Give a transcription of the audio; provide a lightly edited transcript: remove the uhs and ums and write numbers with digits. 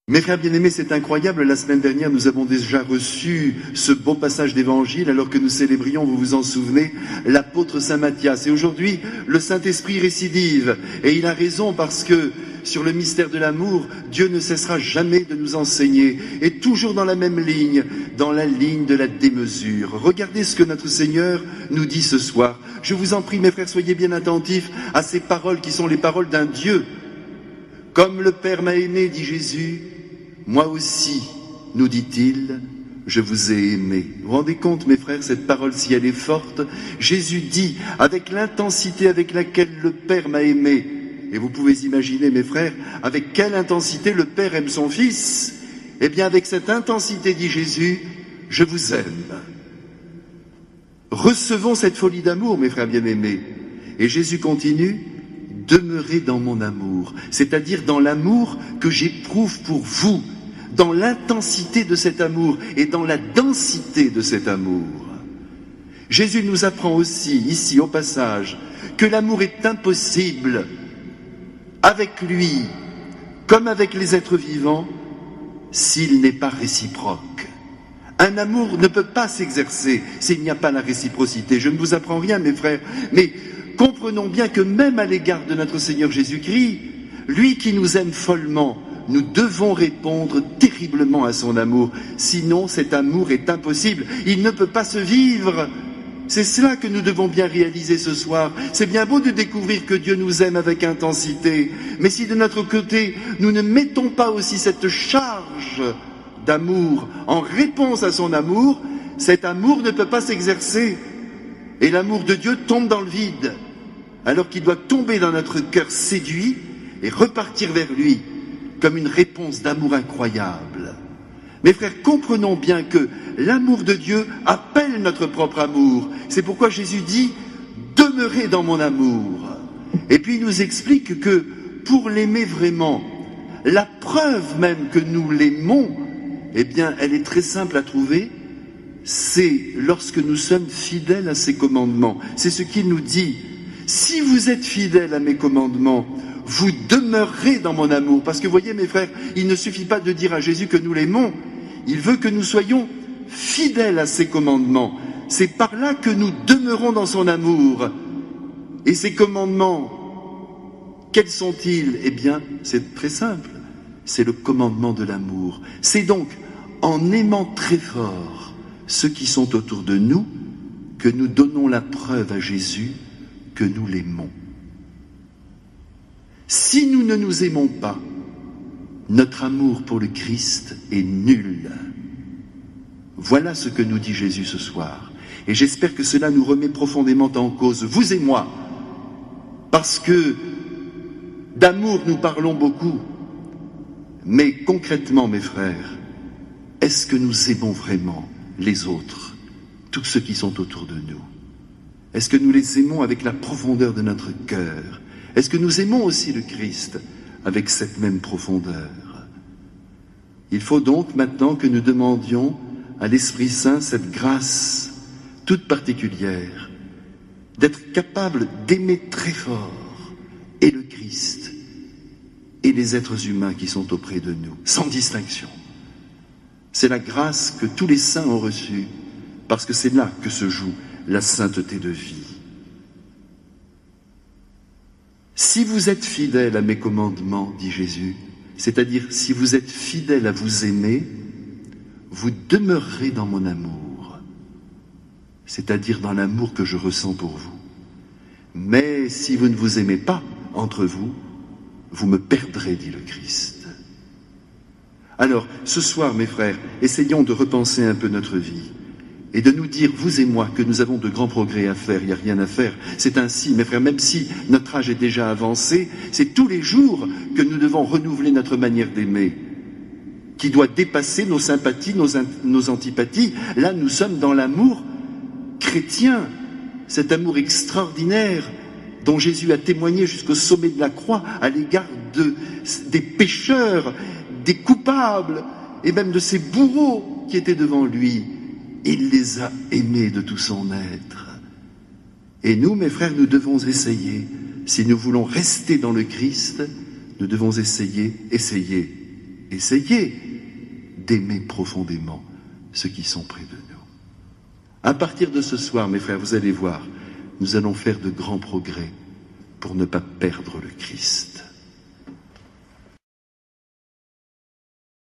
Mes frères bien-aimés, c'est incroyable. La semaine dernière, nous avons déjà reçu ce beau passage d'évangile alors que nous célébrions, vous vous en souvenez, l'apôtre Saint Matthias. Et aujourd'hui, le Saint-Esprit récidive. Et il a raison parce que sur le mystère de l'amour, Dieu ne cessera jamais de nous enseigner. Et toujours dans la même ligne, dans la ligne de la démesure. Regardez ce que notre Seigneur nous dit ce soir. Je vous en prie, mes frères, soyez bien attentifs à ces paroles qui sont les paroles d'un Dieu. Comme le Père m'a aimé, dit Jésus, moi aussi, nous dit-il, je vous ai aimé. Vous vous rendez compte, mes frères, cette parole, si elle est forte, Jésus dit, avec l'intensité avec laquelle le Père m'a aimé, et vous pouvez imaginer, mes frères, avec quelle intensité le Père aime son Fils, eh bien, avec cette intensité, dit Jésus, je vous aime. Recevons cette folie d'amour, mes frères bien-aimés. Et Jésus continue, demeurez dans mon amour, c'est-à-dire dans l'amour que j'éprouve pour vous, dans l'intensité de cet amour et dans la densité de cet amour. Jésus nous apprend aussi, ici au passage, que l'amour est impossible avec lui, comme avec les êtres vivants, s'il n'est pas réciproque. Un amour ne peut pas s'exercer s'il n'y a pas la réciprocité. Je ne vous apprends rien, mes frères, mais comprenons bien que même à l'égard de notre Seigneur Jésus-Christ, lui qui nous aime follement, nous devons répondre terriblement à son amour. Sinon, cet amour est impossible. Il ne peut pas se vivre. C'est cela que nous devons bien réaliser ce soir. C'est bien beau de découvrir que Dieu nous aime avec intensité. Mais si de notre côté, nous ne mettons pas aussi cette charge d'amour en réponse à son amour, cet amour ne peut pas s'exercer. Et l'amour de Dieu tombe dans le vide, alors qu'il doit tomber dans notre cœur séduit et repartir vers lui comme une réponse d'amour incroyable. Mes frères, comprenons bien que l'amour de Dieu appelle notre propre amour. C'est pourquoi Jésus dit « Demeurez dans mon amour ». Et puis il nous explique que pour l'aimer vraiment, la preuve même que nous l'aimons, eh bien, elle est très simple à trouver. C'est lorsque nous sommes fidèles à ses commandements. C'est ce qu'il nous dit. Si vous êtes fidèles à mes commandements, vous demeurerez dans mon amour. Parce que voyez, mes frères, il ne suffit pas de dire à Jésus que nous l'aimons. Il veut que nous soyons fidèles à ses commandements. C'est par là que nous demeurons dans son amour. Et ces commandements, quels sont-ils? Eh bien, c'est très simple. C'est le commandement de l'amour. C'est donc en aimant très fort ceux qui sont autour de nous que nous donnons la preuve à Jésus que nous l'aimons. Si nous ne nous aimons pas, notre amour pour le Christ est nul. Voilà ce que nous dit Jésus ce soir. Et j'espère que cela nous remet profondément en cause, vous et moi, parce que d'amour nous parlons beaucoup, mais concrètement, mes frères, est-ce que nous aimons vraiment les autres, tous ceux qui sont autour de nous? Est-ce que nous les aimons avec la profondeur de notre cœur? Est-ce que nous aimons aussi le Christ avec cette même profondeur? Il faut donc maintenant que nous demandions à l'Esprit Saint cette grâce toute particulière, d'être capable d'aimer très fort et le Christ et les êtres humains qui sont auprès de nous, sans distinction. C'est la grâce que tous les saints ont reçue, parce que c'est là que se joue la sainteté de vie. Si vous êtes fidèles à mes commandements, dit Jésus, c'est-à-dire si vous êtes fidèles à vous aimer, vous demeurerez dans mon amour, c'est-à-dire dans l'amour que je ressens pour vous. Mais si vous ne vous aimez pas entre vous, vous me perdrez, dit le Christ. Alors, ce soir, mes frères, essayons de repenser un peu notre vie et de nous dire, vous et moi, que nous avons de grands progrès à faire, il n'y a rien à faire. C'est ainsi, mes frères, même si notre âge est déjà avancé, c'est tous les jours que nous devons renouveler notre manière d'aimer, qui doit dépasser nos sympathies, nos antipathies. Là, nous sommes dans l'amour chrétien, cet amour extraordinaire dont Jésus a témoigné jusqu'au sommet de la croix à l'égard des pécheurs, des coupables et même de ces bourreaux qui étaient devant lui. Il les a aimés de tout son être. Et nous, mes frères, nous devons essayer, si nous voulons rester dans le Christ, nous devons essayer essayez d'aimer profondément ceux qui sont près de nous. À partir de ce soir, mes frères, vous allez voir, nous allons faire de grands progrès pour ne pas perdre le Christ.